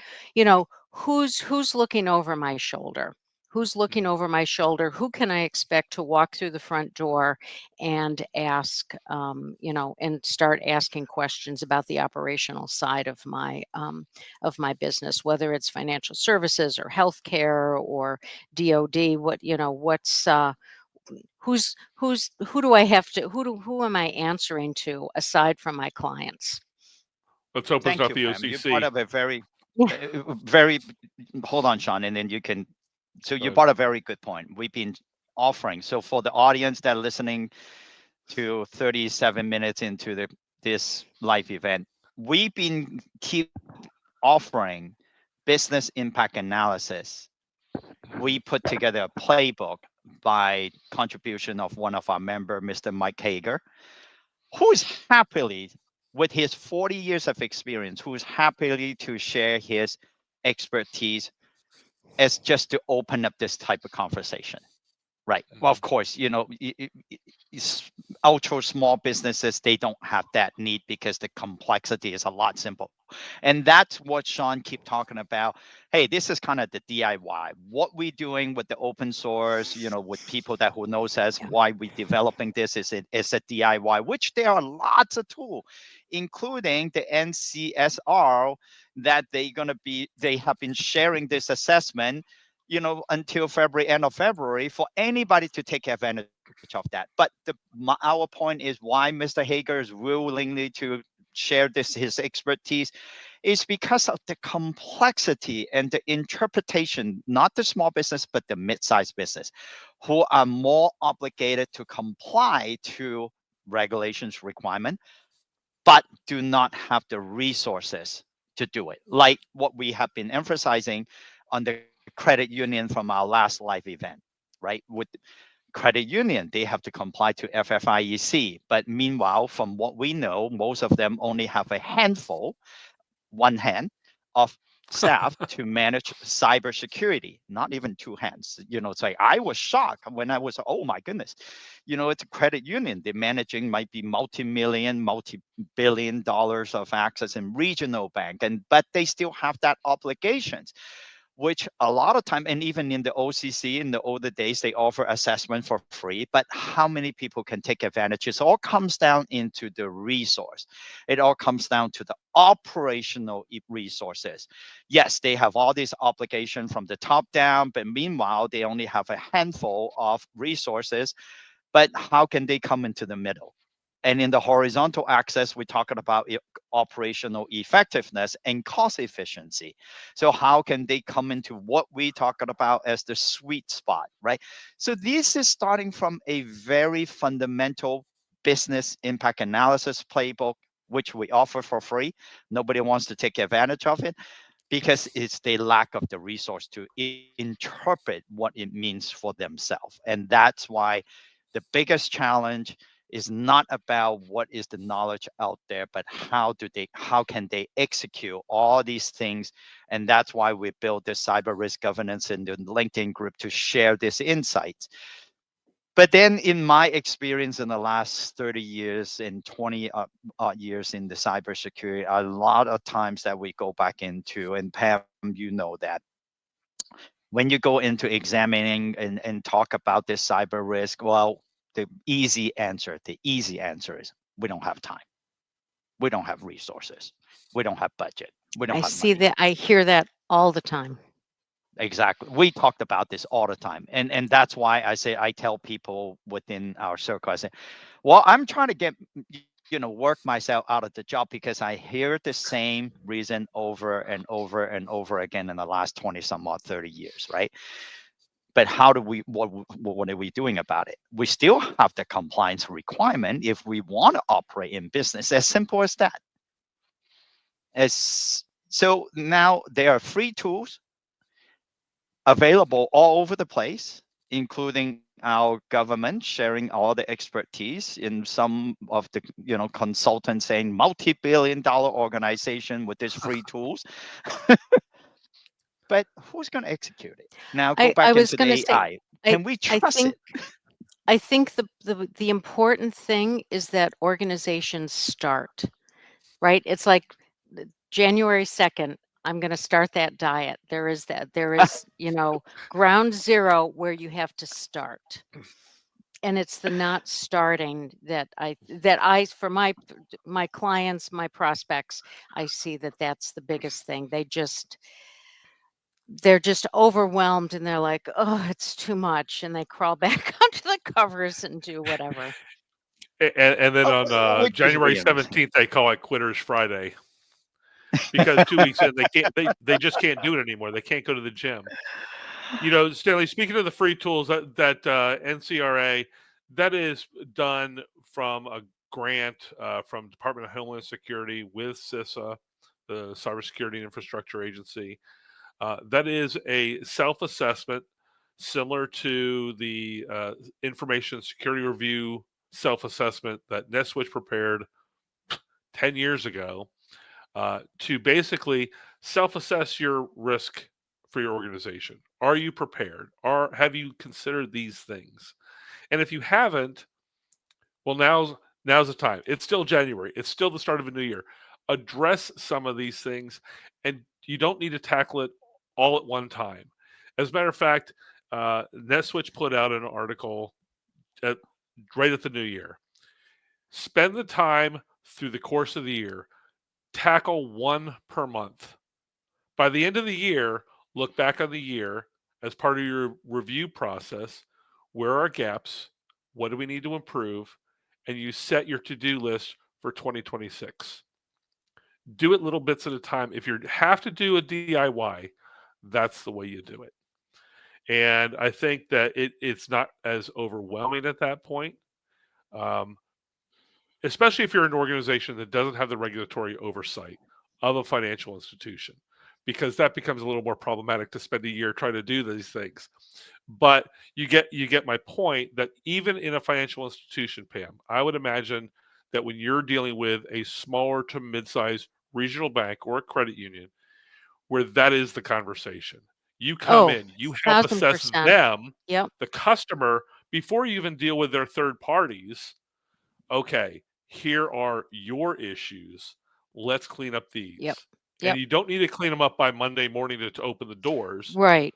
who's looking over my shoulder, who's looking Mhm. over my shoulder, who can I expect to walk through the front door and ask and start asking questions about the operational side of my business, whether it's financial services or healthcare or DoD. Who do I have to who am I answering to aside from my clients? Let's hope it's Thank not you, the Pam. You brought OCC. up a very, Yeah. very, hold on, Sean, and then you can. So you But brought a very good point. We've been offering. So for the audience that are listening to 37 minutes into this live event, we've been keep offering business impact analysis. We put together a playbook by contribution of one of our member, Mr. Mike Hager, who's happily, with his 40 years of experience, who's happily to share his expertise as just to open up this type of conversation. Right. Well, of Mhm. course, ultra small businesses, they don't have that need because the complexity is a lot simple. And that's what Sean keep talking about. Hey, this is kind of the DIY. What we doing with the open source, with people that who knows us, Yeah. why we developing this is a DIY, which there are lots of tools, including the NCSR that they have been sharing this assessment until February, end of February, for anybody to take advantage of that. But our point is why Mr. Hager is willingly to share his expertise is because of the complexity and the interpretation, not the small business, but the mid-sized business, who are more obligated to comply to regulations requirement, but do not have the resources to do it. Like what we have been emphasizing on the credit union from our last live event, right? With credit union, they have to comply to FFIEC. But meanwhile, from what we know, most of them only have a handful, one hand, of staff to manage cybersecurity, not even two hands. It's like I was shocked when I was, oh my goodness, it's a credit union. They're managing might be multi-million, multi-billion dollars of access in regional bank, but they still have that obligations, which a lot of time, and even in the OCC in the older days, they offer assessment for free. But how many people can take advantage? It all comes down into the resource. It all comes down to the operational resources. Yes, they have all these obligations from the top down, but meanwhile, they only have a handful of resources. But how can they come into the middle? And in the horizontal axis, we're talking about operational effectiveness and cost efficiency. So how can they come into what we talking about as the sweet spot, right? So this is starting from a very fundamental business impact analysis playbook, which we offer for free. Nobody wants to take advantage of it because it's the lack of the resource to interpret what it means for themselves. And that's why The biggest challenge is not about what is the knowledge out there, but how can they execute all these things. And that's why we built this cyber risk governance in the LinkedIn group to share these insights. But then in my experience in the last 30 years and 20 odd years in the cybersecurity, a lot of times that we go back into, and Pam, you know that when you go into examining and talk about this cyber risk, well, the easy answer is we don't have time. We don't have resources. We don't have budget. We don't I have see money. that. I hear that all the time. Exactly. We talked about this all the time. And that's why I tell people within our circle, I say, well, I'm trying to get, work myself out of the job because I hear the same reason over and over and over again in the last 20 some odd 30 years, right? But what are we doing about it? We still have the compliance requirement if we want to operate in business. As simple as that. So now there are free tools available all over the place, including our government sharing all the expertise in some of the consultants saying multi-billion-dollar organization with these free tools. But who's going to execute it? Now go I back was into going to the say, AI. I Can we I trust think it? I think the important thing is that organizations start, right? It's like January 2nd, I'm going to start that diet. There is ground zero where you have to start. And it's the not starting that for my clients, my prospects, I see that that's the biggest thing. They're just overwhelmed and they're like, oh, it's too much. And they crawl back under the covers and do whatever. And then on Which is January real. 17th, they call it Quitters Friday because 2 weeks in they just can't do it anymore. They can't go to the gym. Stanley, speaking of the free tools that NCRA, that is done from a grant from Department of Homeland Security with CISA, the Cybersecurity and Infrastructure Agency. That is a self-assessment similar to the Information Security Review self-assessment that NetSwitch prepared 10 years ago to basically self-assess your risk for your organization. Are you prepared? Have you considered these things? And if you haven't, well, now's the time. It's still January. It's still the start of a new year. Address some of these things, and you don't need to tackle it all at one time. As a matter of fact, NetSwitch put out an article right at the new year. Spend the time through the course of the year, tackle one per month. By the end of the year, look back on the year as part of your review process. Where are gaps? What do we need to improve? And you set your to-do list for 2026. Do it little bits at a time. If you have to do a DIY, that's the way you do it. And I think that it's not as overwhelming at that point, um, especially if you're an organization that doesn't have the regulatory oversight of a financial institution, because that becomes a little more problematic to spend a year trying to do these things. But you get my point that even in a financial institution, Pam, I would imagine that when you're dealing with a smaller to mid-sized regional bank or a credit union, where that is the conversation. You come Oh, in, you help assess 1000%. them, Yep. the customer, before you even deal with their third parties. Okay, here are your issues. Let's clean up Yep. these. And Yep. you don't need to clean them up by Monday morning to open the doors, Right.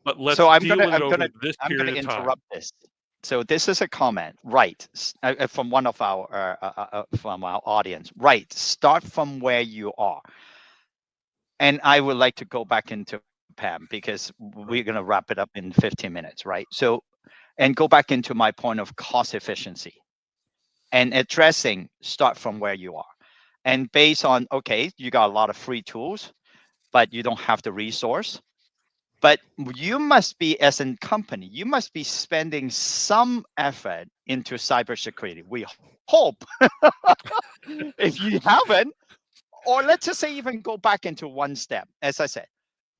but So let's deal with it over this I'm gonna period of time. interrupt this. So this is a comment, right? From one of our from our audience, right? Start from where you are. And I would like to go back into Pam because we're Right. gonna wrap it up in 15 minutes, right? So, and go back into my point of cost efficiency and addressing start from where you are. And based on, okay, you got a lot of free tools, but you don't have the resource. But you must be, as a company, you must be spending some effort into cybersecurity. We hope. If you haven't, or let's just say even go back into one step, as I said,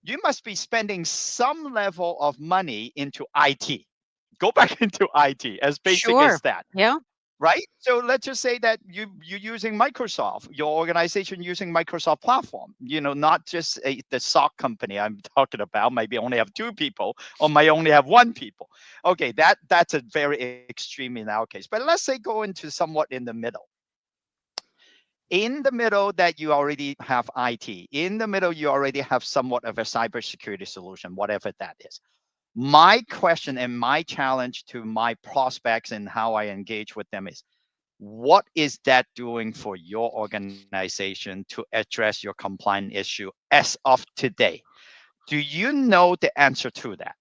you must be spending some level of money into IT. Go back into IT, as basic as Sure. that. Yeah. Right? So let's just say that you're using Microsoft, your organization using Microsoft platform. Not just the SOC company I'm talking about. Maybe only have two people, or might only have one people. Okay, that's a very extreme in our case. But let's say go into somewhat in the middle. In the middle, that you already have IT. In the middle, you already have somewhat of a cybersecurity solution, whatever that is. My question and my challenge to my prospects and how I engage with them is, what is that doing for your organization to address your compliance issue as of today? Do you know the answer to that?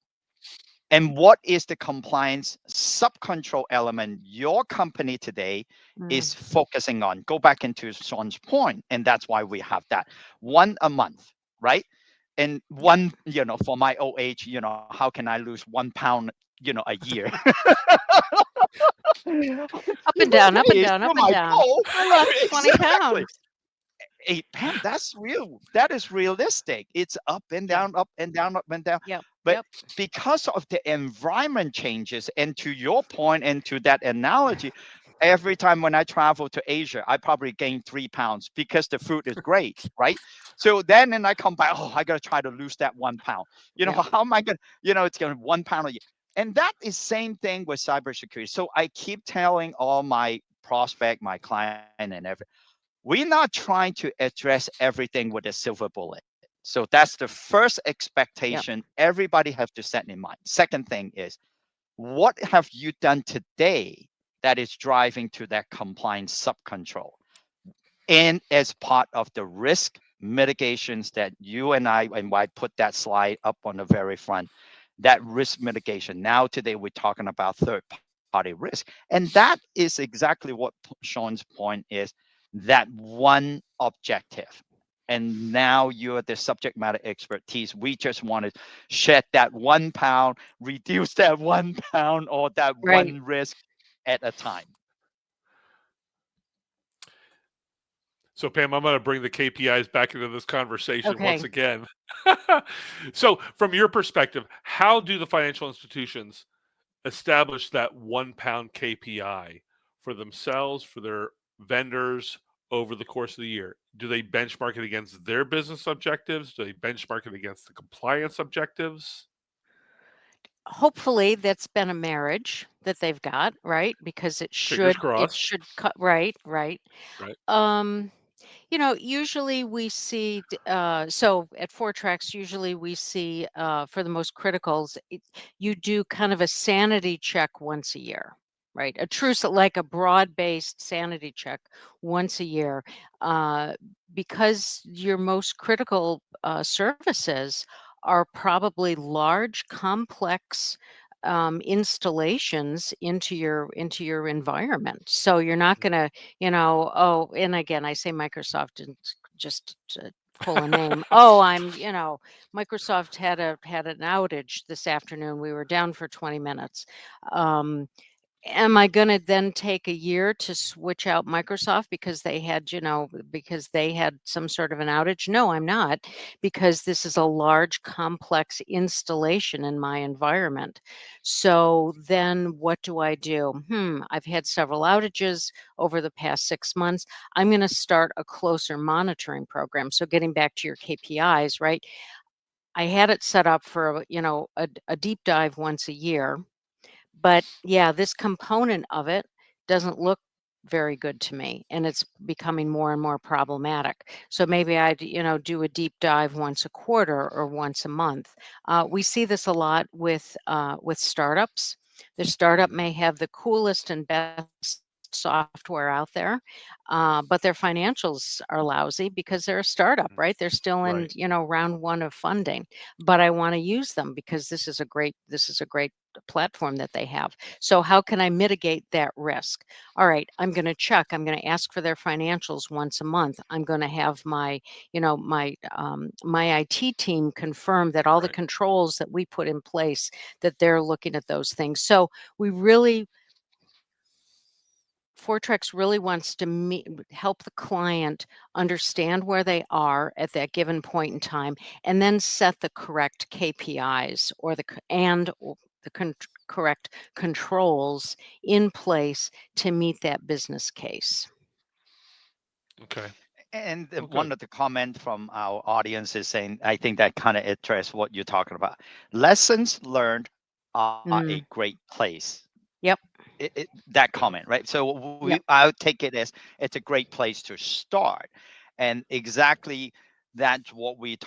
And what is the compliance sub-control element your company today Mm. is focusing on? Go back into Sean's point, and that's why we have that one a month, right? And one, for my old age, how can I lose 1 pound, a year? Up and down, up Hey, and it's down, still up and my down. goal. I lost 20 Exactly. pounds. Hey, Pam, that's real. That is realistic. It's up and Yeah. down, up and down, up and down. Yep. But Yep. because of the environment changes, and to your point and to that analogy, every time when I travel to Asia, I probably gain 3 pounds because the food is great, right? So then, and I come back, oh, I got to try to lose that 1 pound. Yep. How am I going to, it's going to 1 pound a year. And that is same thing with cybersecurity. So I keep telling all my prospect, my client, and everything, we're not trying to address everything with a silver bullet. So that's the first Yep. expectation everybody has to set in mind. Second thing is, what have you done today that is driving to that compliance sub control? And as part of the risk mitigations that you and I put that slide up on the very front, that risk mitigation. Now, today, we're talking about third party risk. And that is exactly what Sean's point is, that one objective. And now you're the subject matter expertise. We just want to shed that 1 pound, reduce that 1 pound, or that Right. one risk at a time. So, Pam, I'm going to bring the KPIs back into this conversation once Okay. again. So, from your perspective, how do the financial institutions establish that 1 pound KPI for themselves, for their vendors over the course of the year? Do they benchmark it against their business objectives? Do they benchmark it against the compliance objectives? Hopefully that's been a marriage that they've got, right? Because Fingers it crossed, should cut right, right. right? Um, usually we see, so at Four Tracks, usually we see, for the most criticals, you do kind of a sanity check once a year, right? Like a broad-based sanity check once a year, uh, because your most critical services are probably large, complex installations into your environment. So you're not going to oh, and again, I say Microsoft and just to pull a name. Oh, Microsoft had an outage this afternoon. We were down for 20 minutes. Um, Am I gonna then take a year to switch out Microsoft because they had some sort of an outage? No, I'm not, because this is a large, complex installation in my environment. So then what do I do? I've had several outages over the past 6 months. I'm gonna start a closer monitoring program. So getting back to your KPIs, right? I had it set up for, a deep dive once a year, but yeah, this component of it doesn't look very good to me, and it's becoming more and more problematic. So maybe I'd, do a deep dive once a quarter or once a month. We see this a lot with startups. The startup Mhm. may have the coolest and best software out there, but their financials are lousy because they're a startup, Mhm. right? They're still in, Right. round one of funding, but I want to use them because this is a great platform that they have. So how can I mitigate that risk? All right, I'm going to check. I'm going to ask for their financials once a month. I'm going to have my IT team confirm that all the Right. controls that we put in place, that they're looking at those things. So we really Fortrex really wants to help the client understand where they are at that given point in time, and then set the correct KPIs, or correct controls in place to meet that business case. Okay. And Oh, good. one of the comment from our audience is saying, I think that kind of address what you're talking about. Lessons learned are a Mm, great place. yep. That comment, right? So Yep. I would take it as it's a great place to start, and exactly that's what we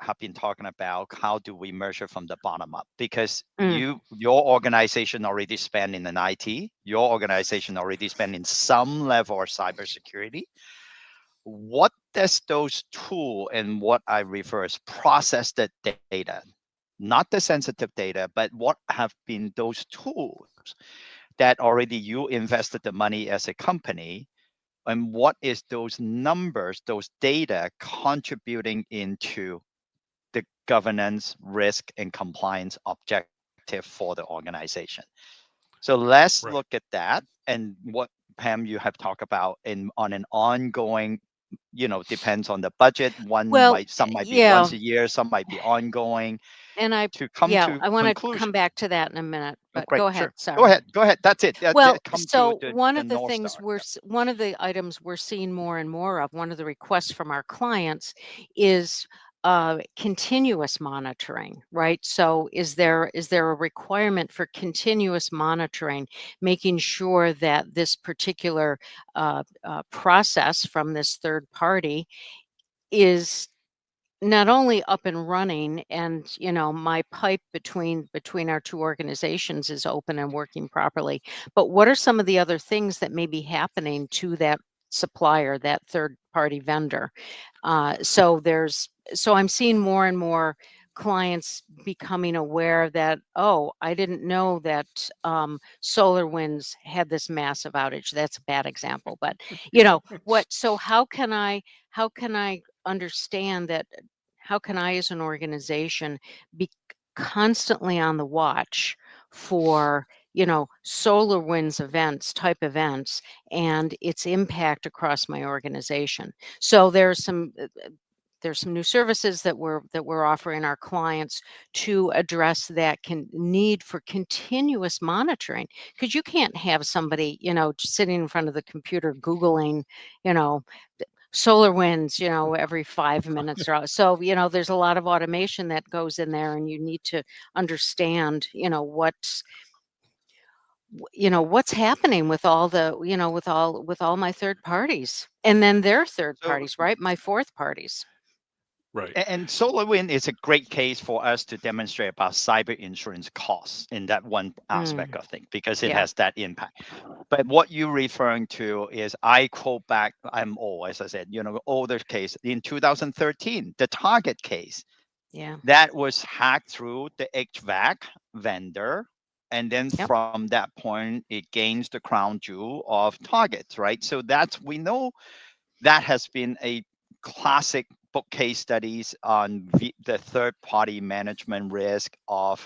have been talking about. How do we measure from the bottom up? Because Mm, your organization already spent in an IT, your organization already spent in some level of cybersecurity. What does those tool and what I refer as process the data, not the sensitive data, but what have been those tools that already you invested the money as a company, and what is those numbers, those data contributing into the governance, risk, and compliance objective for the organization. So let's look Right. at that and what, Pam, you have talked about in on an ongoing, depends on the budget. well, Some might be yeah. once a year, some might be ongoing And to come to I want to come conclusion. back to that in a minute, Oh, but great, go sure. ahead. Go Sorry. ahead, go ahead. That's it. Well, Come to so one the of the North things Star. Yep. one of the items we're seeing more and more of, one of the requests from our clients is continuous monitoring, right? So is there a requirement for continuous monitoring, making sure that this particular process from this third party is not only up and running, and my pipe between our two organizations is open and working properly, but what are some of the other things that may be happening to that supplier, that third party vendor? So I'm seeing more and more clients becoming aware that, oh, I didn't know that SolarWinds had this massive outage. That's a bad example, but what, so how can I understand that? How can I, as an organization, be constantly on the watch for, SolarWinds type events, and its impact across my organization? So there's some new services that we're offering our clients to address that need for continuous monitoring, because you can't have somebody, just sitting in front of the computer googling, you know solar winds, every 5 minutes or so. There's a lot of automation that goes in there, and you need to understand, what's happening with all the, with all my third parties, and then their third So parties, right? My fourth parties. Right. and SolarWind is a great case for us to demonstrate about cyber insurance costs in that one aspect Mm, of things because it yeah. has that impact. But what you're referring to is I quote back, I'm old, as I said, older case in 2013, the Target case Yeah. that was hacked through the HVAC vendor. And then Yep. from that point, it gains the crown jewel of targets, right? So we know that has been a classic book case studies on the third party management risk of,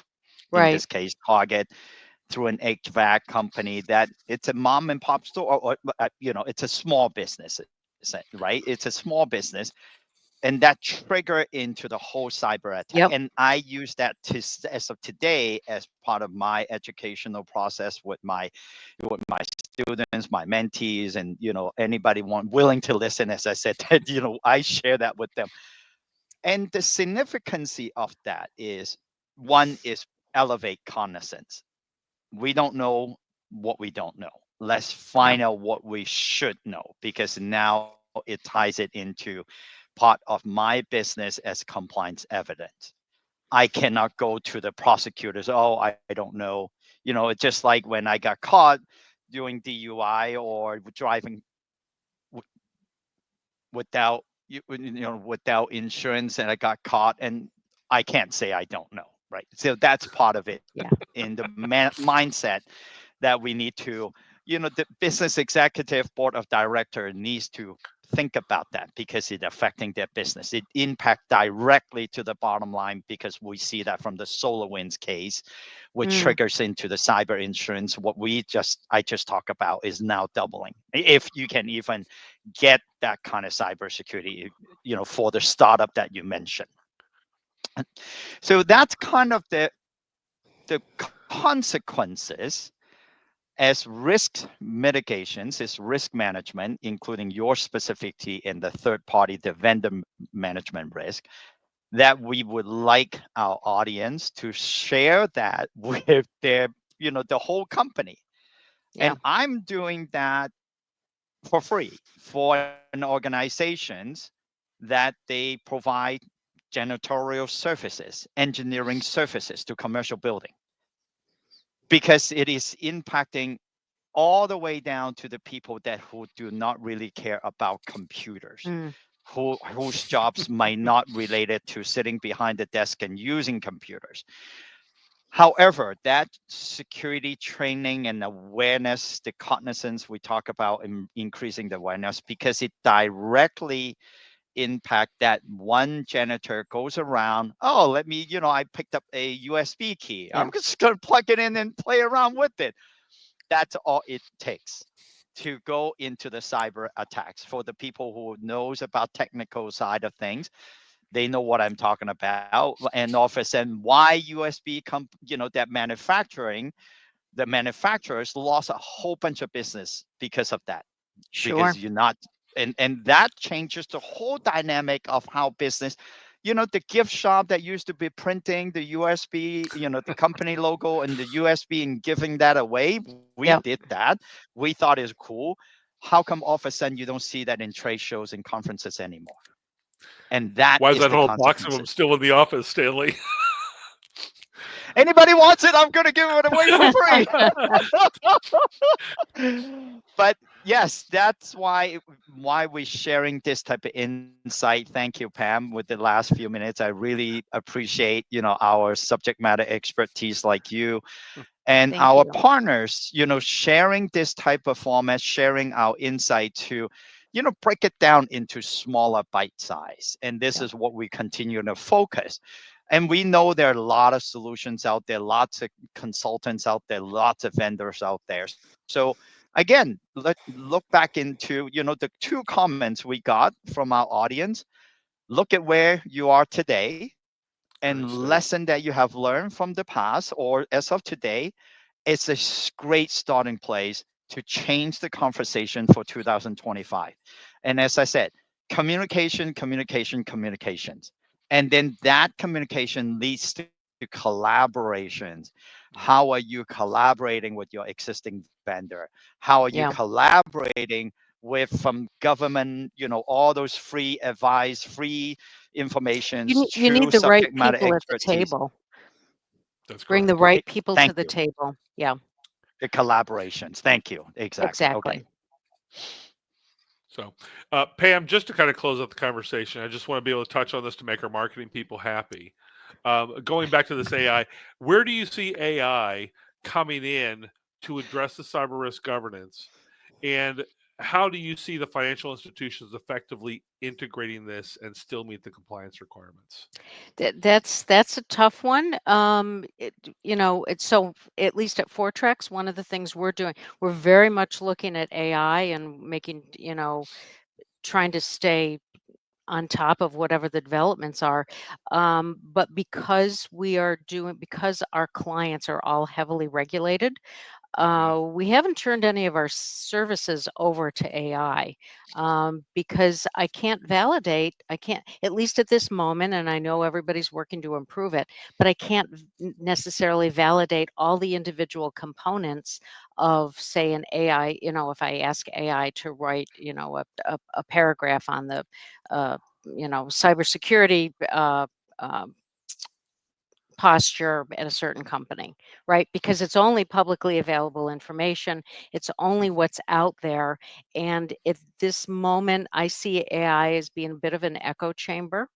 in Right. this case, Target through an HVAC company that it's a mom and pop store, it's a small business, right? It's a small business, and that trigger into the whole cyber attack. Yep. And I use that as of today as part of my educational process with my students, my mentees, and anybody willing to listen. As I said, that I share that with them. And the significance of that is one is elevate cognizance. We don't know what we don't know. Let's Yep. find out what we should know, because now it ties it into part of my business as compliance evidence. I cannot go to the prosecutors, oh, I don't know. It's just like when I got caught doing DUI or driving without without insurance, and I got caught, and I can't say I don't know, right? So that's part of it Yeah. in the mindset that we need to, the business executive board of director needs to think about that, because it's affecting their business. It impact directly to the bottom line, because we see that from the SolarWinds case, which Mm, triggers into the cyber insurance. What I just talked about is now doubling. If you can even get that kind of cybersecurity, for the startup that you mentioned. So that's kind of the the consequences as risk mitigations is risk management, including your specificity in the third party, the vendor management risk, that we would like our audience to share that with their, the whole company. Yeah. And I'm doing that for free for an organizations that they provide janitorial services, engineering services to commercial building, because it is impacting all the way down to the people that who do not really care about computers, Mm. whose jobs might not related to sitting behind the desk and using computers. However, that security training and awareness, the cognizance we talk about in increasing the awareness, because it directly impact that one janitor goes around, oh, let me, I picked up a USB key. Yeah. I'm just going to plug it in and play around with it. That's all it takes to go into the cyber attacks. For the people who knows about technical side of things, they know what I'm talking about. And office and why USB that the manufacturers lost a whole bunch of business because of that, Sure. because you're not, and that changes the whole dynamic of how business, the gift shop that used to be printing the USB, the company logo and the USB and giving that away, we Yeah. did that. We thought it was cool. How come all of a sudden you don't see that in trade shows and conferences anymore? And that Why is is that the whole box of them consequences. still in the office, Stanley? Anybody wants it, I'm going to give it away for free. But yes, that's why we're sharing this type of insight. Thank you, Pam, with the last few minutes. I really appreciate, our subject matter expertise like you and Thank our you. partners, sharing this type of format, sharing our insight to, break it down into smaller bite size. And this Yeah. is what we continue to focus. And we know there are a lot of solutions out there, lots of consultants out there, lots of vendors out there. So again, look back into, the two comments we got from our audience. Look at where you are today and Great statement. lesson that you have learned from the past or as of today. It's a great starting place to change the conversation for 2025. And as I said, communication, communication, communications. And then that communication leads to collaborations. How are you collaborating with your existing vendor? How are you Yeah. collaborating with from government, all those free advice, free informations You need to the right subject matter people at the expertise. table. That's Bring the correct. right people to Thank the you. table. Yeah. The collaborations. Thank you. Exactly. Okay. Exactly. So, Pam, just to kind of close out the conversation, I just want to be able to touch on this to make our marketing people happy. Going back to this AI, where do you see AI coming in to address the cyber risk governance? And how do you see the financial institutions effectively integrating this and still meet the compliance requirements? That's a tough one. It's so at least at Fortrex, one of the things we're doing, we're very much looking at AI and making, trying to stay on top of whatever the developments are. But because our clients are all heavily regulated, we haven't turned any of our services over to AI because I can't, at least at this moment, and I know everybody's working to improve it, but I can't necessarily validate all the individual components of, say, an AI. If I ask AI to write, a paragraph on the, cybersecurity. Um, Posture at a certain company, right? Because it's only publicly available information. It's only what's out there. And at this moment, I see AI as being a bit of an echo chamber.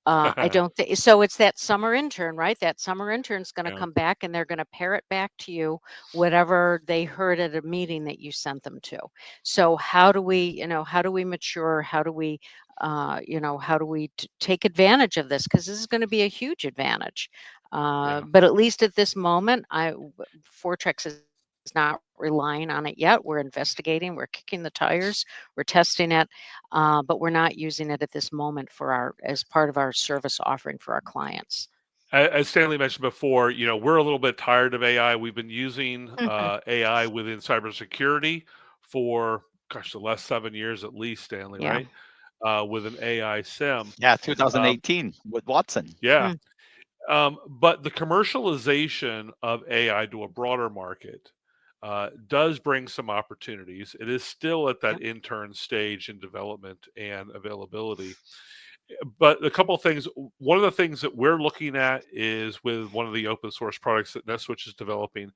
I don't think so. It's that summer intern, right? That summer intern's going to Yeah. come back and they're going to parrot back to you whatever they heard at a meeting that you sent them to. So how do we mature? How do we take advantage of this? Because this is going to be a huge advantage. Yeah. But at least at this moment, Fortrex is not relying on it yet. We're investigating, we're kicking the tires, we're testing it, but we're not using it at this moment as part of our service offering for our clients. as Stanley mentioned before, we're a little bit tired of AI. We've been using AI within cybersecurity for, gosh, the last 7 years at least, Stanley, Yeah. right? With an AI SIM. Yeah, Um, 2018 with Watson. yeah. Mm. But the commercialization of AI to a broader market does bring some opportunities. It is still at that Yep. intern stage in development and availability. But a couple of things. One of the things that we're looking at is with one of the open source products that NetSwitch is developing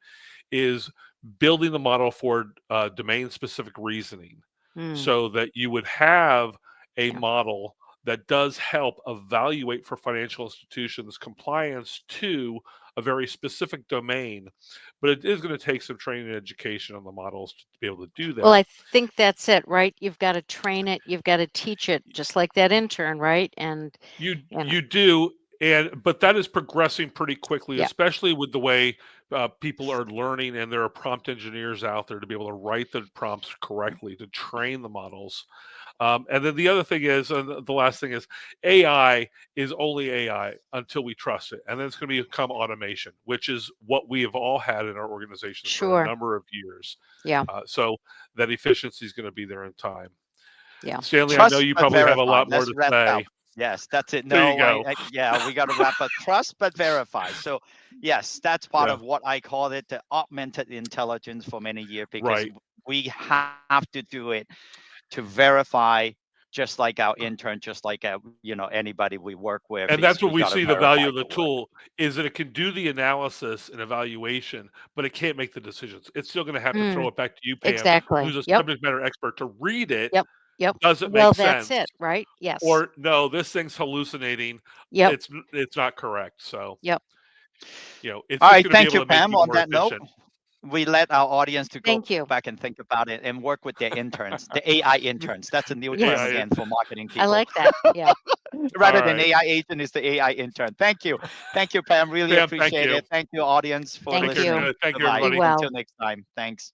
is building the model for domain specific reasoning, Mm. so that you would have a Yeah. model that does help evaluate for financial institutions compliance to a very specific domain. But it is going to take some training and education on the models to be able to do Well, that. I think that's it, right? You've got to train it, you've got to teach it, just like that intern, right? And You you know, you do, but that is progressing pretty quickly, yeah, especially with the way people are learning, and there are prompt engineers out there to be able to write the prompts correctly to train the models. And then the other thing is, and the last thing is, AI is only AI until we trust it, and then it's going to become automation, which is what we have all had in our organizations for a sure. number of years. Yeah, So that efficiency is going to be there in time. yeah. Stanley, I know Trust you but probably have a verify. lot more Let's to wrap it up. say. Yes, that's it. There you No, go. yeah, we got to wrap up. Trust but verify. So yes, that's part Yeah, of what I call it the augmented intelligence for many years, because right. we have to do it to verify, just like our intern, just like anybody we work with, And is that's what we we got to see the value verify of the the work. tool is that it can do the analysis and evaluation, but it can't make the decisions. It's still going to have to throw Mm, it back to you, Pam, who's exactly. a Yep, subject matter expert, to read it. yep, yep. Does it Well, make that's sense? it, right? Yes. Or no, this thing's hallucinating. Yep, It's not correct. So, yep. it's All just right, going to be thank able you, to make Pam. you On more that note, efficient. we let our audience to go Thank you. back and think about it and work with their interns, the AI interns. That's a new The term Yes, AI. again for marketing I people. like that. Yeah. All Rather than right. AI agent is the AI intern. Thank you. Thank you, Pam. Really Pam, thank appreciate you. it. Thank you, audience, for Thank Take care. you. listening. Thank you, Bye-bye. Be everybody. well. Until next time. Thanks.